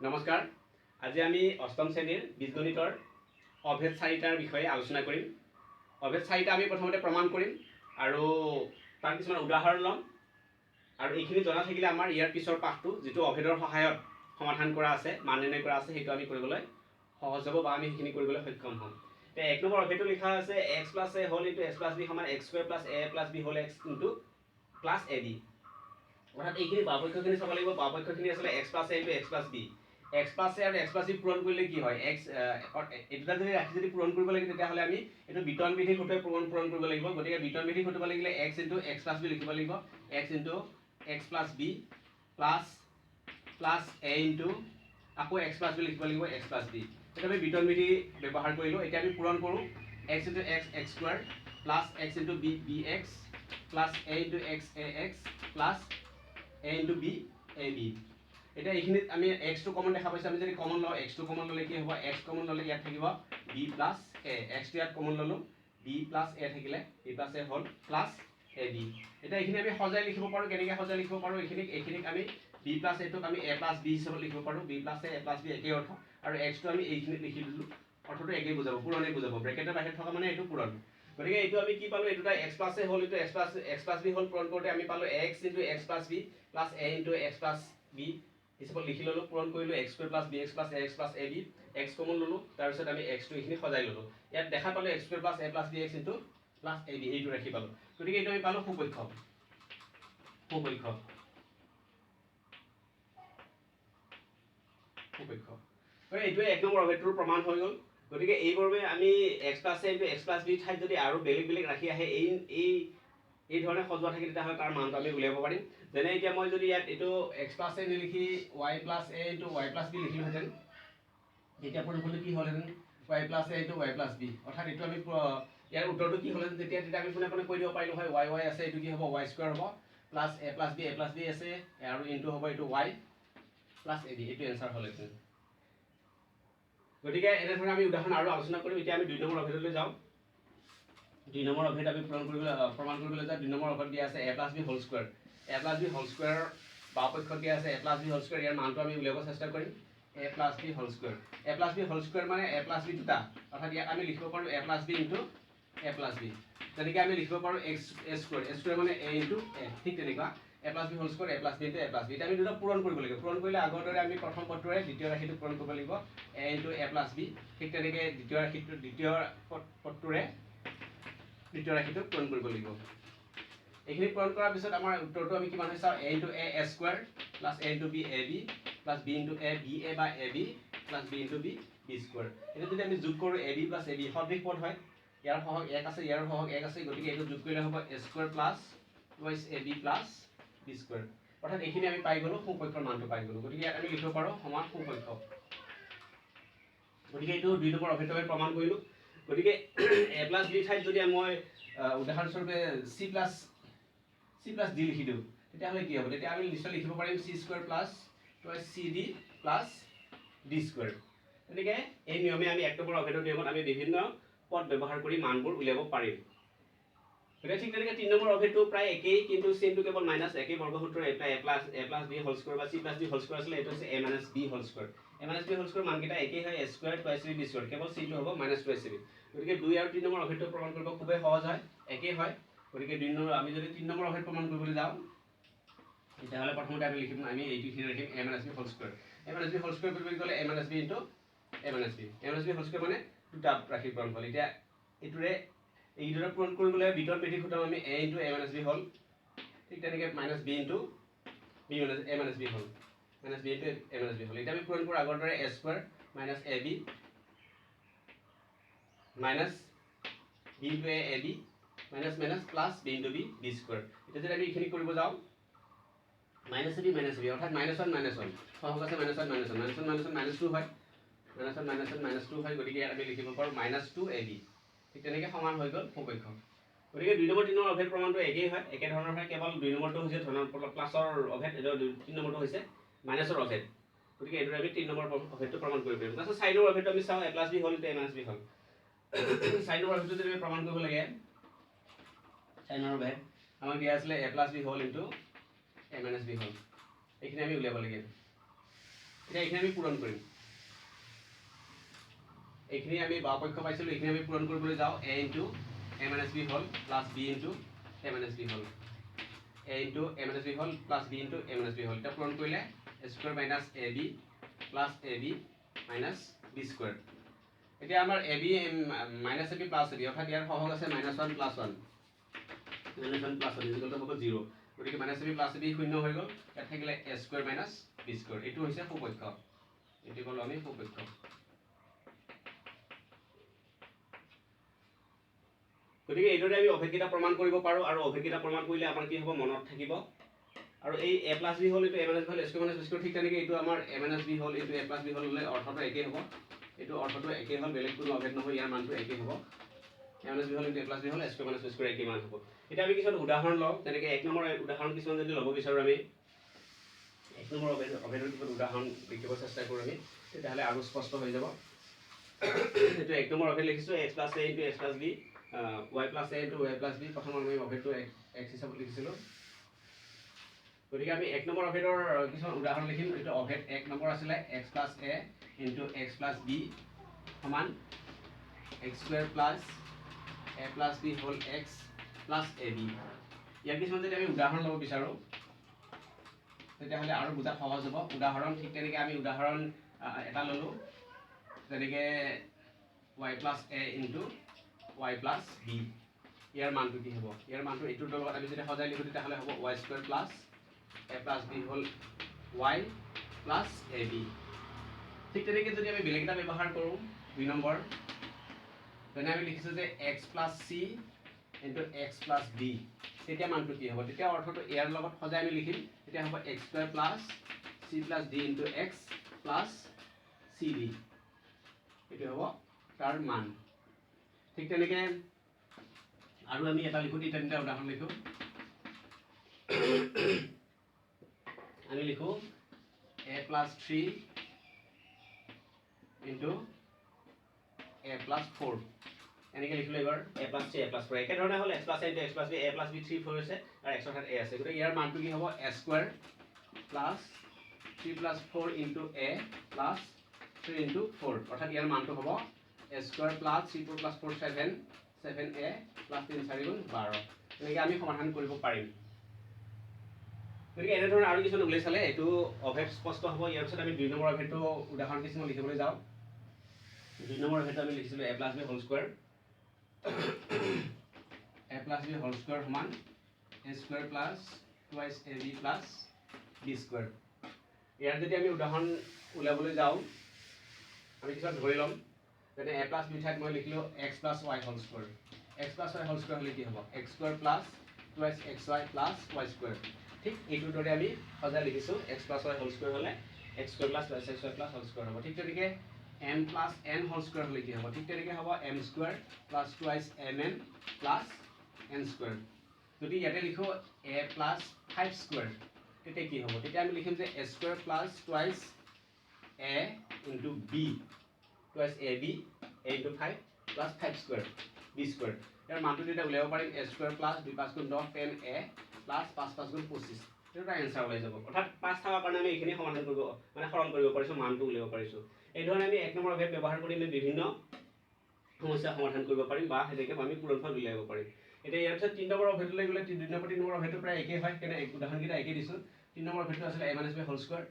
নমস্কাৰ। আজি আমি অষ্টম শ্ৰেণীৰ বীজগণিতৰ অভেদ চাৰিটাৰ বিষয়ে আলোচনা কৰিম। অভেদ চাৰিটা আমি প্ৰথমতে প্ৰমাণ কৰিম আৰু তাৰ কিছুমান উদাহৰণ ল'ম আৰু এইখিনি জনা থাকিলে আমাৰ ইয়াৰ পিছৰ পাঠটো যিটো অভেদৰ সহায়ত সমাধান কৰা আছে, মান নিৰ্ণয় কৰা আছে, সেইটো আমি কৰিবলৈ সহজ হ'ব বা আমি সেইখিনি কৰিবলৈ সক্ষম হ'ম। এতিয়া 1 নম্বৰ অভেদটো লিখা আছে x + a whole into x + b সমান x² + a + b whole x into plus ab। অৰ্থাৎ এইখিনি বাওপক্ষখিনি চাব লাগিব। বাওপক্ষখিনি আছিলে x + a into x + b। x + a আৰু x + b পূৰণ কৰিলে কি হয়? x এটা যদি ৰাশি যদি পূৰণ কৰিব লাগে তেতিয়াহ'লে আমি এইটো বিতৰণ বিধি সূত্ৰে পূৰণ কৰিব লাগিব। গতিকে বিতৰণ বিধি সূত্ৰব লাগিলে x ইনটু x + b লিখিব লাগিব। x into x + b plus a into আকৌ x + b লিখিব লাগিব x + b। এটা আমি বিতৰণ বিধি ব্যৱহাৰ কৰিলোঁ। এতিয়া আমি পূৰণ কৰোঁ x into x x² plus x into b bx plus a into x ax plus a into b ab। এতিয়া এইখিনিত আমি x টো কমন দেখা পাইছোঁ। আমি যদি কমন লওঁ x টো কমন ল'লে কি হ'ব? x কমন ল'লে ইয়াত থাকিব b প্লাছ a। x টো ইয়াত কমন ল'লোঁ, b প্লাছ a থাকিলে b প্লাছ a হ'ল প্লাছ ab। এতিয়া এইখিনি আমি সজাই লিখিব পাৰোঁ। কেনেকৈ সজাই লিখিব পাৰোঁ? এইখিনিক আমি b প্লাছ a টোক আমি a প্লাছ b হিচাপে লিখিব পাৰোঁ। b plus a plus b একেই অৰ্থ আৰু x টো আমি এইখিনিত লিখি দিলোঁ। অৰ্থটো একেই বুজাব, পূৰণেই বুজাব। ব্ৰেকেটৰ বাহিৰত থকা মানে এইটো পূৰণ। গতিকে এইটো আমি কি পালোঁ? এইটো x + a whole into x + b whole পূৰণ কৰোঁতে আমি পালোঁ x into x + b plus a into x + b হিচাপত লিখি ল'লোঁ। পূৰণ কৰিলোঁ x² + bx + ax + ab। x common ল'লোঁ, তাৰপিছত আমি x টো এইখিনি সজাই ল'লোঁ। ইয়াত দেখা পালোঁ x² + a + bx into plus ab, এইটো ৰাখি পালোঁ। গতিকে এইটো আমি পালোঁ সুপক্ষ। এইটোৱে 1 নম্বৰ অভেদটোৰ প্ৰমাণ হৈ গ'ল। গতিকে এইবাবে আমি x + a into x + b ঠাইত যদি আৰু বেলেগ বেলেগ ৰাশি আহে এই ধৰণে সজোৱা থাকে তেতিয়াহ'লে তাৰ মানটো আমি উলিয়াব পাৰিম। যেনে এতিয়া মই যদি ইয়াত এইটো x + a নিলিখি y + a into y + b লিখিলোহেঁতেন, তেতিয়া ফলাফলটো কি হ'লহেঁতেন? y + a into y + b। অৰ্থাৎ এইটো আমি ইয়াৰ উত্তৰটো কি হ'লহেঁতেন? তেতিয়া আমি পোনে পোনে কৈ দিব পাৰিলোঁ হয় y আছে, এইটো কি হ'ব? y² হ'ব প্লাছ a + b আছে আৰু ইনটু হ'ব এইটো y প্লাছ ab। এইটো এনচাৰ হ'লহেঁতেন। গতিকে এনেধৰণে আমি উদাহৰণ আৰু আলোচনা কৰিম। এতিয়া আমি 2 নম্বৰ অভেদলৈ যাওঁ। 2 নম্বৰ অভেদ আমি প্ৰমাণ কৰিবলৈ যাওঁ। 2 নম্বৰ অভেদ দিয়া আছে a + b whole square. a + b whole স্কোৱাৰৰ বাওপক্ষত দিয়া আছে a + b হোল স্কোৱাৰ। ইয়াৰ মানটো আমি উলিয়াব চেষ্টা কৰিম। a + b whole square. a + b whole square মানে a + b দুটা। অৰ্থাৎ ইয়াত আমি লিখিব পাৰোঁ a + b into a + b। তেনেকৈ আমি লিখিব পাৰোঁ a² মানে a ইনটু a। ঠিক তেনেকুৱা a + b whole square a + b into a + b। এতিয়া আমি দুটা পূৰণ কৰিব লাগিব। পূৰণ কৰিলে আগৰ দৰে আমি প্ৰথম পদটোৰে দ্বিতীয় ৰাশিটো পূৰণ কৰিব লাগিব a ইনটু a + b। ঠিক তেনেকৈ দ্বিতীয় পদটোৰে দ্বিতীয় ৰাশিটো পূৰণ কৰিব লাগিব। এইখিনি পূৰণ কৰাৰ পিছত আমাৰ উত্তৰটো আমি কিমান হয় চাওঁ। a into a a² plus a into b ab plus b into a ba বা ab plus b into b b²। এইটো যদি আমি যোগ কৰোঁ ab প্লাছ ab সদৃশ পদ হয়। ইয়াৰ সহগ 1 আছে, ইয়াৰ সহগ 1 আছে। গতিকে এইটো যোগ কৰিলে হ'ব a² plus twice ab plus b²। অৰ্থাৎ এইখিনি আমি পাই গ'লোঁ, সুপক্ষৰ মানটো পাই গ'লোঁ। গতিকে ইয়াত আমি লিখিব পাৰোঁ সমান সুপক্ষ। গতিকে এইটো 2 নম্বৰ অভেদটো আমি প্ৰমাণ কৰিলোঁ। গতিকে a + b ঠাইত যদি মই উদাহৰণস্বৰূপে c + d লিখি দিওঁ তেতিয়াহ'লে কি হ'ব? তেতিয়া আমি নিশ্চয় লিখিব পাৰিম c² plus twice cd plus d²। গতিকে এই নিয়মে আমি 1 নম্বৰ অভেদৰ নিয়মত আমি বিভিন্ন পদ ব্যৱহাৰ কৰি মানবোৰ উলিয়াব পাৰিম। গতিকে ঠিক তেনেকৈ 3 নম্বৰ অভেদটো প্ৰায় একেই, কিন্তু চিনটো কেৱল মাইনাছ। একেই বৰ্গসূত্ৰ a + b হোল স্কোৱাৰ বা c + d হোল স্কোৱাৰ আছিলে, এইটো হৈছে a - b whole square. a - b whole স্কোৱাৰ মানকেইটা একেই হয়, a² টুৱাইছ b b²। কেৱল চিনটো হ'ব -2ac। গতিকে 2 আৰু 3 নম্বৰ অভেদটো প্ৰমাণ কৰিব খুবেই সহজ হয়, একেই হয়। গতিকে আমি যদি 3 নম্বৰ অভেদ প্ৰমাণ কৰিবলৈ যাওঁ তেতিয়াহ'লে প্ৰথমতে আমি লিখিম, আমি এইটোখিনি ৰাখিম a - b whole square. a - b whole square কৰিবলৈ গ'লে a - b into a - b। a - b whole square মানে দুটা ৰাশি পূৰণ হ'ল। এতিয়া এইটোৰে এই দুটা পূৰণ কৰিবলৈ বিতৰণ বিধি সূত্ৰ আমি a ইনটু a - b হ'ল। ঠিক তেনেকৈ -b ইনটু a - b হ'ল। -b ইনটু a - b হ'ল। এতিয়া আমি পূৰণ কৰোঁ আগৰ দৰে a² minus ab minus b into a ab minus plus b into b b²। এতিয়া যদি আমি এইখিনি কৰিব যাওঁ -ab অৰ্থাৎ -1 সহগ আছে -1 -2 হয়। -2 হয়। গতিকে ইয়াত আমি লিখিব পাৰোঁ -2ab। ঠিক তেনেকৈ সমান হৈ গ'ল সুপক্ষ। গতিকে 2 নম্বৰ 3 নম্বৰ অভেদ প্ৰমাণটো একেই হয়, একেধৰণৰ হয়। কেৱল 2 নম্বৰটো হৈছে প্লাছৰ অভেদ, 3 নম্বৰটো হৈছে মাইনাছৰ অভেদ। গতিকে এইদৰে আমি 3 নম্বৰ অভেদটো প্ৰমাণ কৰিব পাৰিম। তাৰপিছত 4 নম্বৰ অভেদটো আমি চাওঁ a + b whole into a - b হ'ল। 4 নম্বৰ অভেদটো যদি আমি প্ৰমাণ কৰিব লাগে, 4 নম্বৰ অভেদ আমাক দিয়া আছিলে a + b whole into a - b হ'ল। এইখিনি আমি উলিয়াব লাগে। এতিয়া এইখিনি আমি পূৰণ কৰিম এইখিনি আমি বাওপক্ষ পাইছিলো এইখিনি আমি পূৰণ কৰিবলৈ যাওঁ a into a minus b হ'ল plus b into a minus b হ'ল a into a minus b হ'ল plus b into a minus b হ'ল এটা পূৰণ কৰিলে a square minus ab plus ab minus b square এতিয়া আমাৰ ab minus ab plus ab অৰ্থাৎ ইয়াৰ সহগ আছে -1 প্লাছ 1 -1 প্লাছ 1 ইকুৱেল টু হ'ব 0 গতিকে মাইনাছ ab প্লাছ ab শূন্য হৈ গ'ল ইয়াত থাকিলে a square minus b square এইটো হৈছে সুপক্ষ এটি ক'লো আমি সুপক্ষ গতিকে এইদৰে আমি অভেদ্যতা প্ৰমাণ কৰিব পাৰোঁ আৰু অভেদ্যতা প্ৰমাণ কৰিলে আমাৰ কি হ'ব মনত থাকিব আৰু এই a প্লাছ b হ'ল এইটো a মাইনাছ b হ'ল a square minus b square ঠিক তেনেকৈ এইটো আমাৰ a মাইনাছ b হ'ল এইটো a প্লাছ b হ'ল হ'লে অৰ্থটো একেই হ'ব এইটো অৰ্থটো একেই হ'ল বেলেগ কোনো অভেদ নহয় ইয়াৰ মানটো একেই হ'ব a মাইনাছ b হ'ল এইটো a প্লাছ b হ'ল a square minus b square একেই মান হ'ব এতিয়া আমি কিছুমান উদাহৰণ লওঁ তেনেকৈ এক নম্বৰ উদাহৰণ কিছুমান যদি ল'ব বিচাৰোঁ আমি এক নম্বৰ অভেদৰ কিছুমান উদাহৰণ লিখিব চেষ্টা কৰোঁ আমি তেতিয়াহ'লে আৰু স্পষ্ট হৈ যাব এইটো এক নম্বৰ অভেদ লিখিছোঁ x plus a into x plus b y plus a into y plus b প্ৰথম আমি অভেদটো x হিচাপত লিখিছিলোঁ গতিকে আমি এক নম্বৰ অভেদৰ কিছুমান উদাহৰণ লিখিম এইটো অভেদ এক নম্বৰ আছিলে x plus a into x plus b সমান x square plus a plus b whole x plus ab ইয়াৰ কিছুমান যদি আমি উদাহৰণ ল'ব বিচাৰোঁ তেতিয়াহ'লে আৰু বুজাত সহজ হ'ব উদাহৰণ ঠিক তেনেকৈ আমি উদাহৰণ এটা ল'লোঁ যেনেকৈ y plus a into y plus b ইয়াৰ মানটো কি হ'ব ইয়াৰ মানটো এইটোৰ লগত আমি যদি সজাই লিখোঁ তেতিয়াহ'লে হ'ব y square plus a plus b হ'ল y plus ab ঠিক তেনেকৈ যদি আমি বেলেগ এটা ব্যৱহাৰ কৰোঁ 2 নম্বৰ তেনে আমি লিখিছোঁ যে x plus c into x plus b তেতিয়া মানটো কি হ'ব তেতিয়া অৰ্থটো ইয়াৰ লগত সজাই আমি লিখিম তেতিয়া হ'ব x square plus c plus d into x plus cd এইটো হ'ব তাৰ মান ঠিক তেনেকৈ আৰু আমি এটা লিখোঁ তিনিটা উদাহৰণ লিখোঁ আমি লিখোঁ a plus 3 into a plus 4 এনেকৈ লিখিলোঁ এবাৰ a plus 3 a plus 4 একেধৰণে হ'ল x plus a into x plus b a plus b 3 4 হৈছে আৰু x অৰ্থাৎ a আছে গতিকে ইয়াৰ মানটো কি হ'ব a square plus 3 plus 4 into a plus 3 into 4 অৰ্থাৎ ইয়াৰ মানটো হ'ব a square plus 3 4 plus 4 7 7a plus 3 4 গুণ 12 এনেকৈ আমি সমাধান কৰিব পাৰিম গতিকে এনেধৰণৰ আৰু কিছুমান উল্লেখ চালে এইটো অভেদ স্পষ্ট হ'ব ইয়াৰ পিছত আমি 2 নম্বৰ অভেদটো উদাহৰণ কিছুমান লিখিবলৈ যাওঁ 2 নম্বৰ অভেদটো আমি লিখিছিলোঁ a plus b whole square a plus b whole square সমান a square plus twice ab plus b square ইয়াৰ যদি আমি উদাহৰণ উলিয়াবলৈ যাওঁ আমি কিছুমান ধৰি ল'ম যেনে a plus b ঠাইত মই লিখিলোঁ x plus y whole square x plus y whole square হ'লে কি হ'ব x square plus twice xy plus y square ঠিক এইটোৰ দৰে আমি সজাই লিখিছোঁ x plus y whole square হ'লে x square plus twice xy plus whole square হ'ব ঠিক তেনেকৈ m plus n whole square হ'লে কি হ'ব ঠিক তেনেকৈ হ'ব m square plus twice mn plus n square যদি ইয়াতে লিখোঁ a plus 5 square তেতিয়া কি হ'ব তেতিয়া আমি লিখিম যে a square plus twice a into b twice ab a into 5 plus 5 square b square ইয়াৰ মানটো যেতিয়া উলিয়াব পাৰিম a square plus 2 5 গুণ 10 10a plus 5 5 গুণ 25 এটা এনসাৰ ওলাই যাব অৰ্থাৎ 5 থকাৰ কাৰণে আমি এইখিনি সমাধান কৰিব মানে সৰল কৰিব পাৰিছোঁ মানটো উলিয়াব পাৰিছোঁ এই ধৰণে আমি এক নম্বৰ অভেদ ব্যৱহাৰ কৰি আমি বিভিন্ন সমস্যা সমাধান কৰিব পাৰিম বা হেনেকৈ আমি পূৰণফল উলিয়াব পাৰিম এতিয়া ইয়াৰ পিছত 3 নম্বৰ অভেদলৈ গ'লে 2 নম্বৰ 3 নম্বৰ অভেদটো প্ৰায় একেই হয় কেনে উদাহৰণকেইটা একেই দিছোঁ 3 নম্বৰ অভেদটো আছিলে a minus b whole square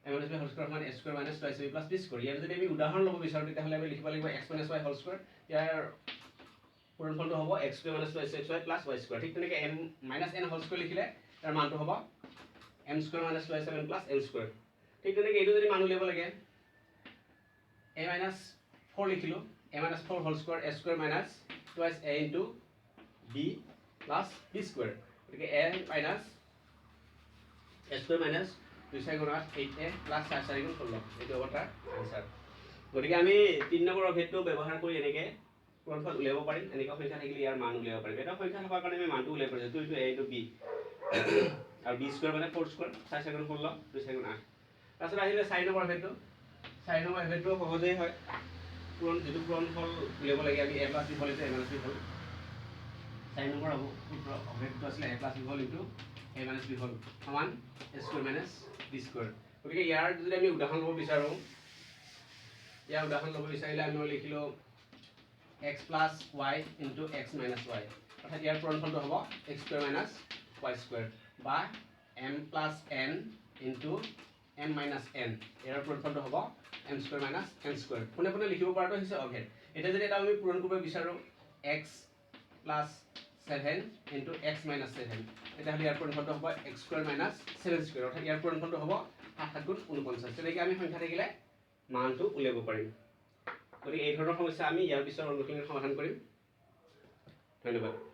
a minus b whole square সমান a square minus twice a plus b square ইয়াৰ যদি আমি উদাহৰণ ল'ব বিচাৰোঁ তেতিয়াহ'লে আমি লিখিব লাগিব x minus y whole square ইয়াৰ পূৰণফলটো হ'ব x square minus twice xy plus y square ঠিক তেনেকৈ m minus n whole square লিখিলে তাৰ মানটো হ'ব m square minus twice m plus n square ঠিক তেনেকৈ এইটো যদি মান উলিয়াব লাগে a minus 4 লিখিলোঁ a minus 4 whole square a square minus twice a into b plus b square গতিকে a minus a square minus 2 4 গুণ 8 8a plus 4 4 গুণ 16 এইটো হ'ব তাৰ আনসাৰ গতিকে আমি 3 নম্বৰ অভেদটো ব্যৱহাৰ কৰি এনেকৈ পূৰণফল উলিয়াব পাৰিম এনেকুৱা সংখ্যা থাকিলে ইয়াৰ মান উলিয়াব পাৰিম এটা সংখ্যা থকাৰ কাৰণে আমি মানটো উলিয়াব পাৰিছোঁ এইটো a into b আৰু b square মানে 4 square 4 4 গুণ 16 2 4 গুণ 8 তাৰপিছত আহিলে 4 নম্বৰ অভেদটো 4 নম্বৰ অভেদটো সহজেই হয় যেটো পূৰণফল উলিয়াব লাগে আমি a plus b whole into a minus b whole 4 number অভেদটো আছিলে a plus b whole into a minus b whole সমান a square minus b square গতিকে ইয়াৰ যদি আমি উদাহৰণ ল'ব বিচাৰোঁ, ইয়াৰ উদাহৰণ ল'ব বিচাৰিলে আমি লিখিলোঁ x plus y into x minus y, অৰ্থাৎ ইয়াৰ পূৰণফলটো হ'ব x square minus y square, বা m plus n into m minus n, ইয়াৰ পূৰণফলটো হ'ব m square minus n square. পোনে পোনে লিখিব পৰাটো হৈছে অভেদ। এতিয়া যদি এটা আমি পূৰণ কৰিব বিচাৰোঁ x plus 7 into x minus 7, তেতিয়াহ'লে ইয়াৰ পূৰণফলটো হ'ব x স্কুৱেৰ মাইনাছ 7 স্কুৱেৰ, অৰ্থাৎ ইয়াৰ পূৰণফলটো হ'ব 7 গুণ 49। তেনেকৈ আমি সংখ্যা থাকিলে মানটো উলিয়াব পাৰিম। গতিকে এই ধৰণৰ সমস্যা আমি ইয়াৰ পিছৰ অনুশীলনত সমাধান কৰিম। ধন্যবাদ।